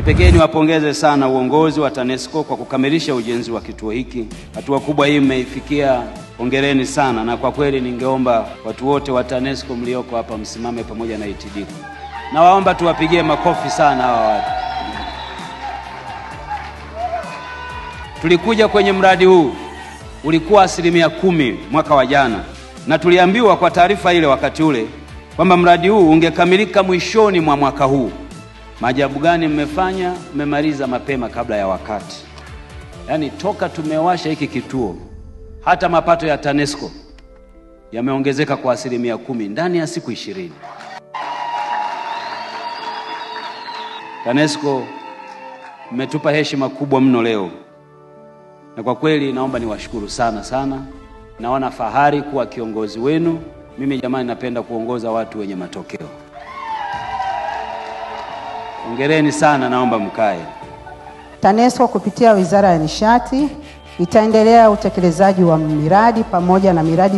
Kipekee niwapongeze sana uongozi wa TANESCO kwa kukamilisha ujenzi wa kituo hiki. Hatua kubwa hii mmeifikia, hongereni sana, na kwa kweli ningeomba watu wote wa TANESCO mlioko hapa msimame pamoja na ETD. Na waomba tuwapigie makofi sana hawa watu. Tulikuja kwenye mradi huu, ulikuwa 10% mwaka wa jana, na tuliambiwa kwa taarifa ile wakati ule kwamba mradi huu ungekamilika mwishoni mwa mwaka huu. Maajabu gani mmefanya? Mmemaliza mapema kabla ya wakati. Yaani toka tumewasha hiki kituo, hata mapato ya TANESCO yameongezeka kwa 10% ndani ya siku 20. TANESCO mmetupa heshima kubwa mno leo, na kwa kweli naomba niwashukuru sana sana. Naona fahari kuwa kiongozi wenu. Mimi jamani, napenda kuongoza watu wenye matokeo. Hongereni sana, naomba mkae. TANESCO kupitia Wizara ya Nishati itaendelea utekelezaji wa miradi pamoja na miradi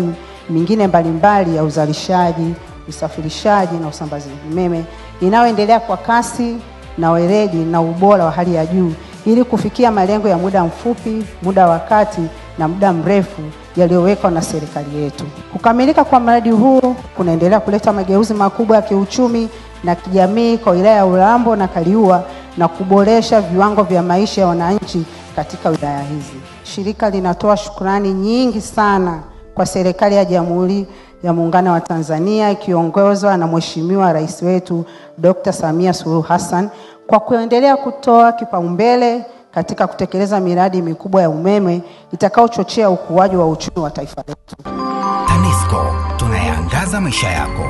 mingine mbalimbali ya uzalishaji, usafirishaji na usambazaji umeme inayoendelea kwa kasi na weledi na ubora wa hali ya juu ili kufikia malengo ya muda mfupi, muda wa kati na muda mrefu yaliyowekwa na serikali yetu. Kukamilika kwa mradi huu kunaendelea kuleta mageuzi makubwa ya kiuchumi na kijamii kwa wilaya ya Urambo na Kaliua na kuboresha viwango vya maisha ya wananchi katika wilaya hizi. Shirika linatoa shukrani nyingi sana kwa serikali ya Jamhuri ya Muungano wa Tanzania ikiongozwa na Mheshimiwa Rais wetu Dr. Samia Suluhu Hassan kwa kuendelea kutoa kipaumbele katika kutekeleza miradi mikubwa ya umeme itakayochochea ukuaji wa uchumi wa taifa letu. TANESCO, tunayaangaza maisha yako.